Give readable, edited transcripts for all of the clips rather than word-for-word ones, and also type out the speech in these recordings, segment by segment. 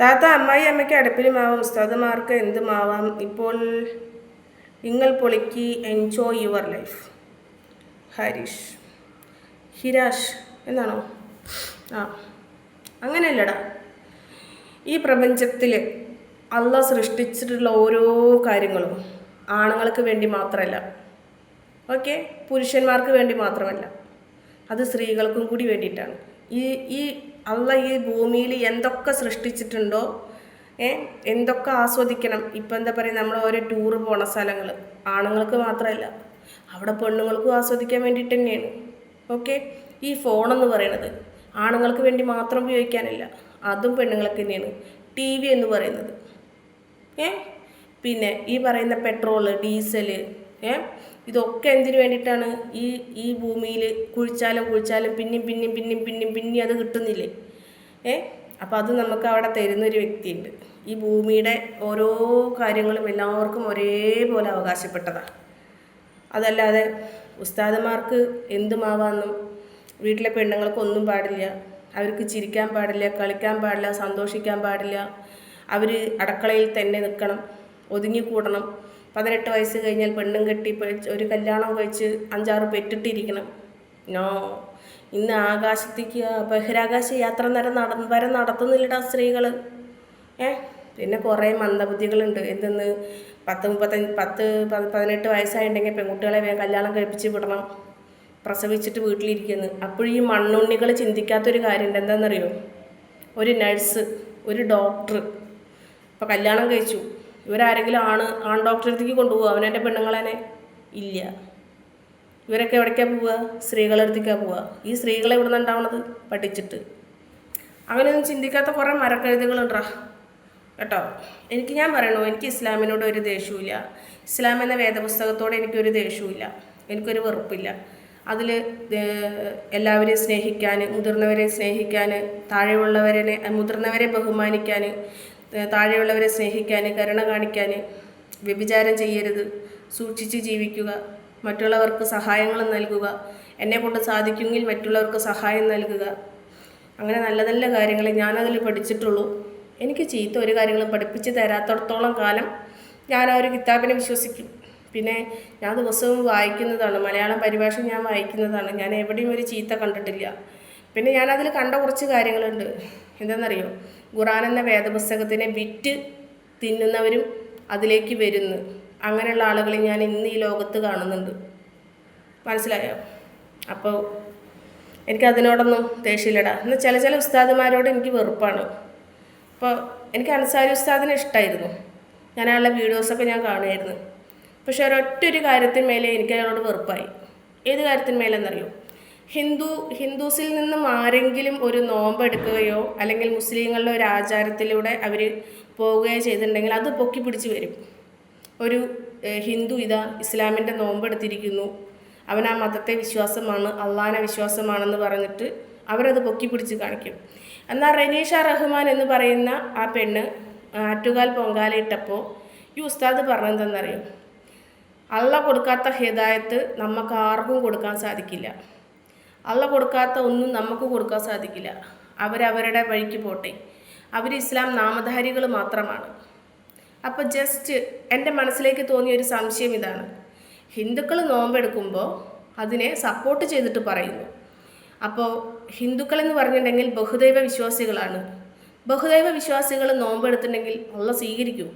താത്ത അമ്മായി അമ്മയ്ക്ക് അടുപ്പിലുമാവാം, ഉസ്താദുമാർക്ക് എന്തുമാവാം. ഇപ്പോൾ നിങ്ങൾ പൊളിക്ക്, എൻജോയ് യുവർ ലൈഫ്. ഹരീഷ് ഹിരാഷ് എന്നാണോ? ആ, അങ്ങനെയല്ലടാ. ഈ പ്രപഞ്ചത്തിൽ അള്ളാഹ് സൃഷ്ടിച്ചിട്ടുള്ള ഓരോ കാര്യങ്ങളും ആണുങ്ങൾക്ക് വേണ്ടി മാത്രമല്ല, ഓക്കെ, പുരുഷന്മാർക്ക് വേണ്ടി മാത്രമല്ല, അത് സ്ത്രീകൾക്കും കൂടി വേണ്ടിയിട്ടാണ്. ഈ ഈ അള്ളാഹ് ഈ ഭൂമിയിൽ എന്തൊക്കെ സൃഷ്ടിച്ചിട്ടുണ്ടോ, എന്തൊക്കെ ആസ്വദിക്കണം. ഇപ്പം എന്താ പറയുക, നമ്മൾ ഓരോ ടൂറ് പോണ സ്ഥലങ്ങൾ ആണുങ്ങൾക്ക് മാത്രമല്ല, അവിടെ പെണ്ണുങ്ങൾക്കും ആസ്വദിക്കാൻ വേണ്ടിയിട്ട് തന്നെയാണ്. ഓക്കെ, ഈ ഫോണെന്ന് പറയുന്നത് ആണുങ്ങൾക്ക് വേണ്ടി മാത്രം ഉപയോഗിക്കാനില്ല, അതും പെണ്ണുങ്ങൾക്ക് തന്നെയാണ്. ടി വി എന്ന് പറയുന്നത്, പിന്നെ ഈ പറയുന്ന പെട്രോള്, ഡീസല്, ഇതൊക്കെ എന്തിനു വേണ്ടിയിട്ടാണ്? ഈ ഭൂമിയിൽ കുഴിച്ചാലും പിന്നെയും അത് കിട്ടുന്നില്ലേ? അപ്പോൾ അത് നമുക്ക് അവിടെ തരുന്നൊരു വ്യക്തിയുണ്ട്. ഈ ഭൂമിയുടെ ഓരോ കാര്യങ്ങളും എല്ലാവർക്കും ഒരേപോലെ അവകാശപ്പെട്ടതാണ്. അതല്ലാതെ ഉസ്താദന്മാർക്ക് എന്തുമാവാന്നും വീട്ടിലെ പെണ്ണുങ്ങൾക്ക് ഒന്നും പാടില്ല, അവർക്ക് ചിരിക്കാൻ പാടില്ല, കളിക്കാൻ പാടില്ല, സന്തോഷിക്കാൻ പാടില്ല, അവർ അടുക്കളയിൽ തന്നെ നിൽക്കണം, ഒതുങ്ങിക്കൂടണം. 18 വയസ്സ് കഴിഞ്ഞാൽ പെണ്ണും കെട്ടി ഒരു കല്യാണം കഴിച്ച് 5-6 പെറ്റിട്ടിരിക്കണം. നോ, ഇന്ന് ആകാശത്തേക്ക് ബഹിരാകാശ യാത്ര വരെ നടത്തുന്നില്ലടാ സ്ത്രീകൾ. പിന്നെ കുറേ മന്ദബുദ്ധികളുണ്ട്. എന്തെന്ന് 18 വയസ്സായിട്ടുണ്ടെങ്കിൽ പെൺകുട്ടികളെ വേഗം കല്യാണം കഴിപ്പിച്ച് വിടണം, പ്രസവിച്ചിട്ട് വീട്ടിലിരിക്കുന്നു. അപ്പോഴും ഈ മണ്ണുണ്ണികൾ ചിന്തിക്കാത്തൊരു കാര്യമുണ്ട്. എന്താണെന്നറിയോ? ഒരു നഴ്സ്, ഒരു ഡോക്ടർ ഇപ്പോൾ കല്യാണം കഴിച്ചു, ഇവരാരെങ്കിലും ആൺ ഡോക്ടറെ അടുത്തേക്ക് കൊണ്ടുപോകുക അവനെൻ്റെ പെണ്ണുങ്ങളെ? ഇല്ല. ഇവരൊക്കെ എവിടേക്കാണ് പോവുക? സ്ത്രീകളുടെ അടുത്തേക്കാണ് പോവുക. ഈ സ്ത്രീകളെ ഇവിടെ നിന്ന് ഉണ്ടാവണത് പഠിച്ചിട്ട്. അങ്ങനെയൊന്നും ചിന്തിക്കാത്ത കുറേ മരക്കഴുതുകളുണ്ടാ കേട്ടോ. ഞാൻ പറയണു, എനിക്ക് ഇസ്ലാമിനോട് ഒരു ദേഷ്യവുമില്ല, ഇസ്ലാം എന്ന വേദപുസ്തകത്തോട് എനിക്കൊരു ദേഷ്യവുമില്ല, എനിക്കൊരു വെറുപ്പില്ല. അതിൽ എല്ലാവരെയും സ്നേഹിക്കാൻ, മുതിർന്നവരെ സ്നേഹിക്കാൻ, മുതിർന്നവരെ ബഹുമാനിക്കാൻ, താഴെയുള്ളവരെ സ്നേഹിക്കാൻ, കരുണ കാണിക്കാൻ, വ്യഭിചാരം ചെയ്യരുത്, സൂക്ഷിച്ച് ജീവിക്കുക, മറ്റുള്ളവർക്ക് സഹായങ്ങൾ നൽകുക, എന്നെക്കൊണ്ട് സാധിക്കുമെങ്കിൽ മറ്റുള്ളവർക്ക് സഹായം നൽകുക, അങ്ങനെ നല്ല നല്ല കാര്യങ്ങൾ ഞാനതിൽ പഠിച്ചിട്ടുള്ളൂ. എനിക്ക് ചീത്ത ഒരു കാര്യങ്ങളും പഠിപ്പിച്ച് തരാത്തടത്തോളം കാലം ഞാൻ ആ ഒരു കിതാബിനെ വിശ്വസിക്കും. പിന്നെ ഞാൻ ദിവസവും വായിക്കുന്നതാണ്, മലയാളം പരിഭാഷ ഞാൻ വായിക്കുന്നതാണ്. ഞാൻ എവിടെയും ഒരു ചീത്ത കണ്ടിട്ടില്ല. പിന്നെ ഞാനതിൽ കണ്ട കുറച്ച് കാര്യങ്ങളുണ്ട്. എന്താണെന്നറിയോ? ഖുർആൻ എന്ന വേദപുസ്തകത്തിനെ വിറ്റ് തിന്നുന്നവരും അതിലേക്ക് വരുന്നു. അങ്ങനെയുള്ള ആളുകളെ ഞാൻ ഇന്ന് ഈ ലോകത്ത് കാണുന്നുണ്ട്. മനസ്സിലായോ? അപ്പോൾ എനിക്കതിനോടൊന്നും ദേഷ്യമില്ലടാ. എന്നാൽ ചില ഉസ്താദുമാരോട് എനിക്ക് വെറുപ്പാണ്. അപ്പോൾ എനിക്ക് അൻസാരി ഉസ്താദിനെ ഇഷ്ടമായിരുന്നു, ഞാൻ അയാളുടെ വീഡിയോസൊക്കെ ഞാൻ കാണുമായിരുന്നു. പക്ഷെ ഒരൊറ്റൊരു കാര്യത്തിന്മേലെ എനിക്ക് അയാളോട് വെറുപ്പായി. ഏത് കാര്യത്തിന്മേലെന്നറിയോ? ഹിന്ദുസിൽ നിന്നും ആരെങ്കിലും ഒരു നോമ്പ് എടുക്കുകയോ അല്ലെങ്കിൽ മുസ്ലിങ്ങളുടെ ഒരു ആചാരത്തിലൂടെ അവർ പോവുകയോ ചെയ്തിട്ടുണ്ടെങ്കിൽ അത് പൊക്കി പിടിച്ച് വരും. ഒരു ഹിന്ദു ഇതാ ഇസ്ലാമിൻ്റെ നോമ്പെടുത്തിരിക്കുന്നു, അവൻ ആ മതത്തെ വിശ്വാസമാണ്, അള്ളാഹിനെ വിശ്വാസമാണെന്ന് പറഞ്ഞിട്ട് അവരത് പൊക്കി പിടിച്ച് കാണിക്കും. എന്നാൽ റനീഷ റഹ്മാൻ എന്ന് പറയുന്ന ആ പെണ്ണ് ആറ്റുകാൽ പൊങ്കാലയിട്ടപ്പോൾ ഈ ഉസ്താദ് പറഞ്ഞതെന്നറിയും, അള്ളാഹ് കൊടുക്കാത്ത ഹിദായത്ത് നമുക്ക് ആർക്കും കൊടുക്കാൻ സാധിക്കില്ല, അള്ളാഹ് കൊടുക്കാത്ത ഒന്നും നമുക്ക് കൊടുക്കാൻ സാധിക്കില്ല, അവരവരുടെ വഴിക്ക് പോട്ടെ, അവർ ഇസ്ലാം നാമധാരികൾ മാത്രമാണ്. അപ്പോൾ ജസ്റ്റ് എൻ്റെ മനസ്സിലേക്ക് തോന്നിയ ഒരു സംശയം ഇതാണ്, ഹിന്ദുക്കൾ നോമ്പെടുക്കുമ്പോൾ അതിനെ സപ്പോർട്ട് ചെയ്തിട്ട് പറയുന്നു. അപ്പോൾ ഹിന്ദുക്കളെന്ന് പറഞ്ഞിട്ടുണ്ടെങ്കിൽ ബഹുദൈവ വിശ്വാസികളാണ്, ബഹുദൈവ വിശ്വാസികൾ നോമ്പെടുത്തിട്ടുണ്ടെങ്കിൽ അള്ളാഹ് സ്വീകരിക്കും.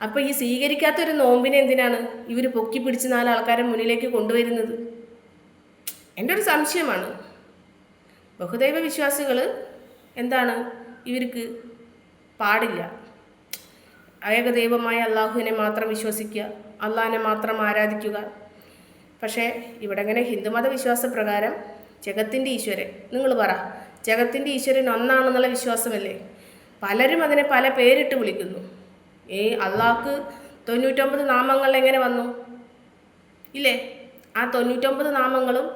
അപ്പോൾ ഈ സ്വീകരിക്കാത്തൊരു നോമ്പിനെ എന്തിനാണ് ഇവർ പൊക്കി പിടിച്ച് 4 ആൾക്കാരെ മുന്നിലേക്ക് കൊണ്ടുവരുന്നത്? എൻ്റെ ഒരു സംശയമാണ്. ബഹുദൈവ വിശ്വാസികൾ എന്താണ്, ഇവർക്ക് പാടില്ല. ഏകദൈവമായ അള്ളാഹുവിനെ മാത്രം വിശ്വസിക്കുക, അള്ളാഹിനെ മാത്രം ആരാധിക്കുക. പക്ഷേ ഇവിടെ ഇങ്ങനെ ഹിന്ദുമത വിശ്വാസപ്രകാരം ജഗത്തിൻ്റെ ഈശ്വരൻ, നിങ്ങൾ പറ, ജഗത്തിൻ്റെ ഈശ്വരൻ ഒന്നാണെന്നുള്ള വിശ്വാസമല്ലേ? പലരും അതിനെ പല പേരിട്ട് വിളിക്കുന്നു. അള്ളാഹ്ക്ക് 99 നാമങ്ങൾ എങ്ങനെ വന്നു? ഇല്ലേ? ആ 99 നാമങ്ങളും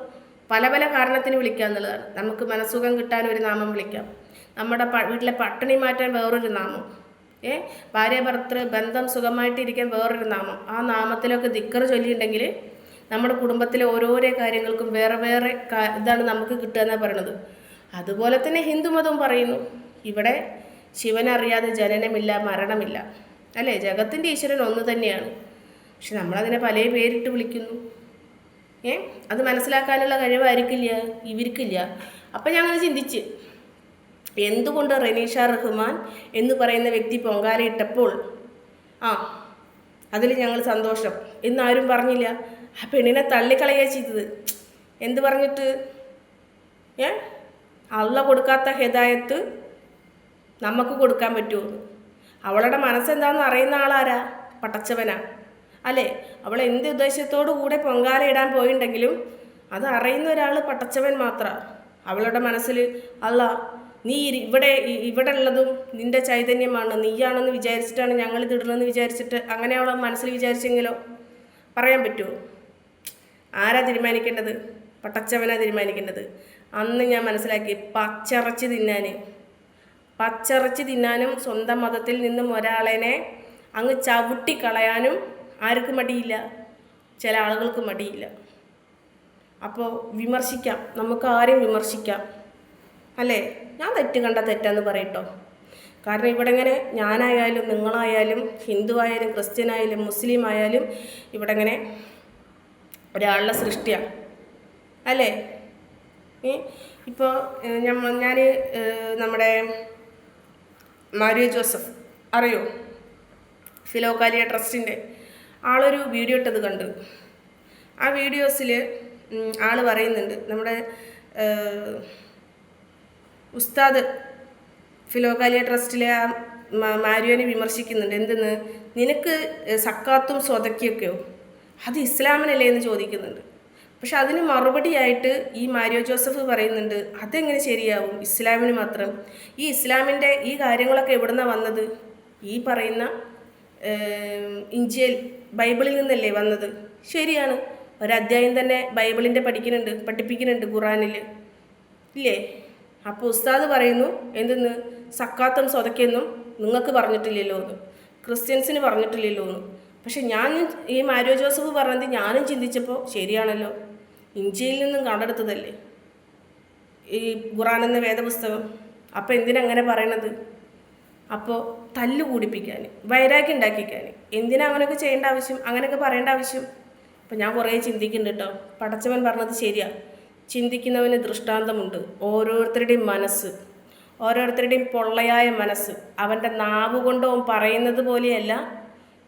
പല പല കാരണത്തിന് വിളിക്കുക എന്നുള്ളതാണ്. നമുക്ക് മനസ്സുഖം കിട്ടാൻ ഒരു നാമം വിളിക്കാം, നമ്മുടെ വീട്ടിലെ പട്ടിണി മാറ്റാൻ വേറൊരു നാമം, ഭാര്യ ഭർത്തൃ ബന്ധം സുഖമായിട്ടിരിക്കാൻ വേറൊരു നാമം. ആ നാമത്തിലൊക്കെ ദിക്ർ ചൊല്ലിയിട്ടുണ്ടെങ്കിൽ നമ്മുടെ കുടുംബത്തിലെ ഓരോരോ കാര്യങ്ങൾക്കും വേറെ വേറെ ഇതാണ് നമുക്ക് കിട്ടുക എന്നാണ് പറയണത്. അതുപോലെ തന്നെ ഹിന്ദുമതവും പറയുന്നു. ഇവിടെ ശിവനറിയാതെ ജനനമില്ല, മരണമില്ല. അല്ലേ? ജഗത്തിൻ്റെ ഈശ്വരൻ ഒന്ന് തന്നെയാണ്. പക്ഷെ നമ്മളതിനെ പല പേരിട്ട് വിളിക്കുന്നു. അത് മനസ്സിലാക്കാനുള്ള കഴിവായിരിക്കില്ല, ഇവർക്കില്ല. അപ്പം ഞങ്ങൾ ചിന്തിച്ച്, എന്തുകൊണ്ട് റെനീഷ റഹ്മാൻ എന്ന് പറയുന്ന വ്യക്തി പൊങ്കാലയിട്ടപ്പോൾ അതിൽ ഞങ്ങൾ സന്തോഷം എന്നാരും പറഞ്ഞില്ല. ആ പെണ്ണിനെ തള്ളിക്കളയുക ചെയ്തത്. എന്ത് പറഞ്ഞിട്ട്? അള്ള കൊടുക്കാത്ത ഹിദായത്ത് നമുക്ക് കൊടുക്കാൻ പറ്റുമോ? അവളുടെ മനസ്സെന്താണെന്ന് അറിയുന്ന ആളാരാ? പടച്ചവനാ. അല്ലേ? അവൾ എന്ത് ഉദ്ദേശത്തോടു കൂടെ പൊങ്കാല ഇടാൻ പോയിട്ടുണ്ടെങ്കിലും അത് അറിയുന്ന ഒരാൾ പടച്ചവൻ മാത്രമാണ്. അവളുടെ മനസ്സിൽ അല്ല, നീ ഇവിടെ ഉള്ളതും നിൻ്റെ ചൈതന്യമാണ്, നീയാണെന്ന് വിചാരിച്ചിട്ടാണ് ഞങ്ങളിത് ഇടണമെന്ന് വിചാരിച്ചിട്ട് അങ്ങനെ അവളെ മനസ്സിൽ വിചാരിച്ചെങ്കിലോ പറയാൻ പറ്റുമോ? ആരാ തീരുമാനിക്കേണ്ടത്? പടച്ചവനാ തീരുമാനിക്കേണ്ടത്. അന്ന് ഞാൻ മനസ്സിലാക്കി, പച്ചറച്ചി തിന്നാനും സ്വന്തം മതത്തിൽ നിന്നും ഒരാളെ അങ്ങ് ചവിട്ടിക്കളയാനും ആർക്കും മടിയില്ല, ചില ആളുകൾക്ക് മടിയില്ല. അപ്പോൾ വിമർശിക്കാം, നമുക്ക് ആരെയും വിമർശിക്കാം, അല്ലേ? ഞാൻ തെറ്റ് കണ്ട തെറ്റാന്ന് പറയട്ടോ. കാരണം ഇവിടെ ഇങ്ങനെ ഞാനായാലും നിങ്ങളായാലും ഹിന്ദു ആയാലും ക്രിസ്ത്യൻ ആയാലും മുസ്ലിം ആയാലും ഇവിടെ ഇങ്ങനെ ഒരാളുടെ സൃഷ്ടിയാണ്, അല്ലേ? ഇപ്പോൾ ഞാൻ നമ്മുടെ മാരിയോ ജോസഫ് അറിയോ? ഫിലോകാലിയ ട്രസ്റ്റിൻ്റെ ആളൊരു വീഡിയോ ഇട്ടത് കണ്ട്. ആ വീഡിയോസിൽ ആൾ പറയുന്നുണ്ട്, നമ്മുടെ ഉസ്താദ് ഫിലോകാലിയ ട്രസ്റ്റിലെ ആ മാരിയോനെ വിമർശിക്കുന്നുണ്ട്. എന്തെന്ന്? നിനക്ക് സക്കാത്തും സ്വതക്കിയൊക്കെയോ അത് ഇസ്ലാമിനല്ലേ എന്ന് ചോദിക്കുന്നുണ്ട്. പക്ഷെ അതിന് മറുപടിയായിട്ട് ഈ മാരിയോ ജോസഫ് പറയുന്നുണ്ട്, അതെങ്ങനെ ശരിയാവും, ഇസ്ലാമിന് മാത്രം? ഈ ഇസ്ലാമിൻ്റെ ഈ കാര്യങ്ങളൊക്കെ എവിടുന്നാണ് വന്നത്? ഈ പറയുന്ന ഇഞ്ചിൽ ബൈബിളിൽ നിന്നല്ലേ വന്നത്? ശരിയാണ്, ഒരധ്യായം തന്നെ ബൈബിളിൻ്റെ പഠിപ്പിക്കുന്നുണ്ട് ഖുറാനിൽ, ഇല്ലേ? അപ്പോൾ ഉസ്താദ് പറയുന്നു, എന്തെന്ന്? സക്കാത്തും സ്വതക്കെന്നും നിങ്ങൾക്ക് പറഞ്ഞിട്ടില്ലല്ലോ എന്ന്, ക്രിസ്ത്യൻസിന് പറഞ്ഞിട്ടില്ലല്ലോ എന്ന്. പക്ഷെ ഞാൻ ഈ മാരിയോ ജോസഫ് പറഞ്ഞത് ഞാനും ചിന്തിച്ചപ്പോൾ ശരിയാണല്ലോ, ഇഞ്ചിയിൽ നിന്നും കണ്ടെടുത്തതല്ലേ ഈ ഖുറാൻ എന്ന വേദപുസ്തകം. അപ്പോൾ എന്തിനങ്ങനെ പറയണത്? അപ്പോൾ തല്ലു കൂടിപ്പിക്കാൻ, വൈരാഗ്യം ഉണ്ടാക്കിക്കാൻ എന്തിനാ അങ്ങനെയൊക്കെ ചെയ്യേണ്ട ആവശ്യം, അങ്ങനെയൊക്കെ പറയേണ്ട ആവശ്യം? അപ്പം ഞാൻ കുറേ ചിന്തിക്കുന്നുണ്ട് കേട്ടോ. പടച്ചവൻ പറഞ്ഞത് ശരിയാണ്, ചിന്തിക്കുന്നവന് ദൃഷ്ടാന്തമുണ്ട്. ഓരോരുത്തരുടെയും മനസ്സ്, ഓരോരുത്തരുടെയും പൊള്ളയായ മനസ്സ് അവൻ്റെ നാവ് കൊണ്ട് അവൻ പറയുന്നത് പോലെയല്ല,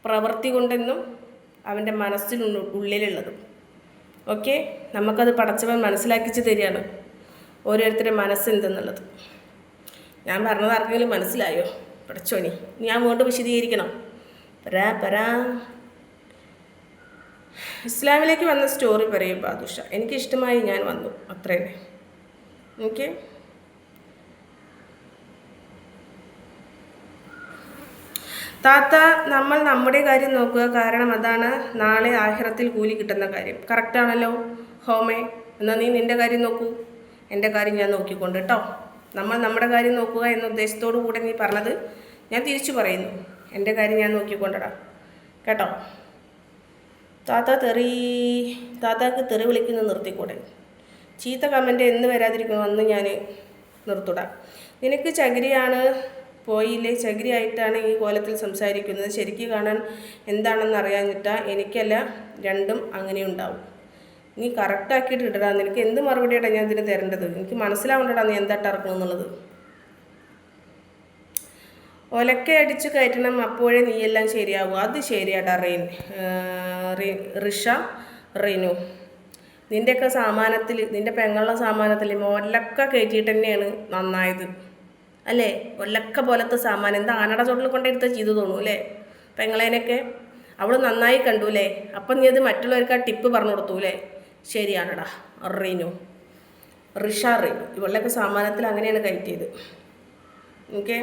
പ്രവൃത്തി കൊണ്ടെന്നും അവൻ്റെ മനസ്സിനുള്ളിലുള്ളതും. ഓക്കെ, നമുക്കത് പടച്ചവൻ മനസ്സിലാക്കിച്ച് തരികയാണ്, ഓരോരുത്തരുടെ മനസ്സെന്തെന്നുള്ളത്. ഞാൻ പറഞ്ഞത് ആർക്കെങ്കിലും മനസ്സിലായോ? പടച്ചോനി, ഞാൻ വീണ്ടും വിശദീകരിക്കണം. ഇസ്ലാമിലേക്ക് വന്ന സ്റ്റോറി പറയും ബാദുഷ. എനിക്കിഷ്ടമായി, ഞാൻ വന്നു, അത്രയേ. ഓക്കെ, താത്ത, നമ്മൾ നമ്മുടെ കാര്യം നോക്കുക, കാരണം അതാണ് നാളെ ആഖിറത്തിൽ കൂലി കിട്ടുന്ന കാര്യം. കറക്റ്റാണല്ലോ ഹോമേ? എന്നാൽ നീ നിൻ്റെ കാര്യം നോക്കൂ, എൻ്റെ കാര്യം ഞാൻ നോക്കിക്കൊണ്ട് കേട്ടോ. നമ്മൾ നമ്മുടെ കാര്യം നോക്കുക എന്ന ഉദ്ദേശത്തോടു കൂടെ നീ പറഞ്ഞത് ഞാൻ തിരിച്ചു പറയുന്നു, എൻ്റെ കാര്യം ഞാൻ നോക്കിക്കൊണ്ടടാ കേട്ടോ. താത്താക്ക് തെറി വിളിക്കുന്നത് നിർത്തിക്കൂടെ? ചീത്ത കമൻറ്റ് എന്ന് വരാതിരിക്കുന്നു അന്ന് ഞാൻ നിർത്തൂടാ. നിനക്ക് ചകിരിയാണ് പോയില്ലേ, ചകിരിയായിട്ടാണ് ഈ കോലത്തിൽ സംസാരിക്കുന്നത്. ശരിക്കും കാണാൻ എന്താണെന്ന് അറിയാഞ്ഞിട്ടാ, എനിക്കല്ല, രണ്ടും അങ്ങനെ ഉണ്ടാവും. നീ കറക്റ്റാക്കിയിട്ട് ഇടടാ. നിനക്ക് എന്ത് മറുപടിയാടാ ഞാൻ ഇതിന് തരേണ്ടത്? എനിക്ക് മനസ്സിലാവണ്ടടാ നീ എന്താ ഇറക്കണമെന്നുള്ളത്. ഒലക്ക അടിച്ചു കയറ്റണം, അപ്പോഴേ നീയെല്ലാം ശരിയാവും. അത് ശരിയാടാ റിനു. നിൻ്റെയൊക്കെ സാമാനത്തിൽ, നിൻ്റെ പെങ്ങളുടെ സാമാനത്തിൽ ഒലക്ക കയറ്റിയിട്ട് തന്നെയാണ് നന്നായത്, അല്ലേ? ഒലക്ക പോലത്തെ സാമാനം എന്താ ആനയുടെ ചോട്ടിൽ കൊണ്ടെടുത്ത് ചെയ്തു തോന്നും, അല്ലേ? പെങ്ങളേനൊക്കെ അവൾ നന്നായി കണ്ടു, അല്ലേ? അപ്പം നീ അത് മറ്റുള്ളവർക്ക് ആ ടിപ്പ് പറഞ്ഞു കൊടുത്തു, അല്ലേ? ശരിയാണടാ റിനു. ഇവളുടെയൊക്കെ സാമാനത്തിൽ അങ്ങനെയാണ് കയറ്റിയത്. ഓക്കെ,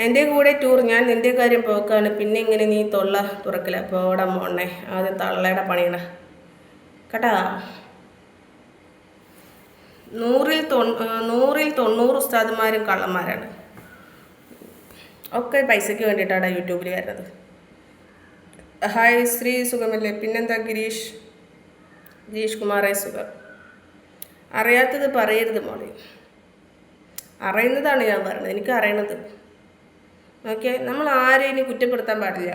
എൻ്റെ കൂടെ ടൂർ, ഞാൻ നിൻ്റെ കാര്യം പോക്കാണ്, പിന്നെ ഇങ്ങനെ നീ തൊള്ള തുറക്കില്ല. പോടാ മോണ്ണെ, ആദ്യം തള്ളയുടെ പണിയണ കേട്ടാ. 100-90 ഉസ്താദുമാരും കള്ളന്മാരാണ്. ഒക്കെ പൈസയ്ക്ക് വേണ്ടിയിട്ടാണ് യൂട്യൂബിൽ വരുന്നത്. ഹായ് ശ്രീ, സുഖമല്ലേ? പിന്നെന്താ ഗിരീഷ് കുമാറേ, സുഖം. അറിയാത്തത് പറയരുത് മോളെ. അറിയുന്നതാണ് ഞാൻ പറയുന്നത്, എനിക്ക് അറിയണത്. ഓക്കെ, നമ്മൾ ആരെയും ഇനി കുറ്റപ്പെടുത്താൻ പാടില്ല.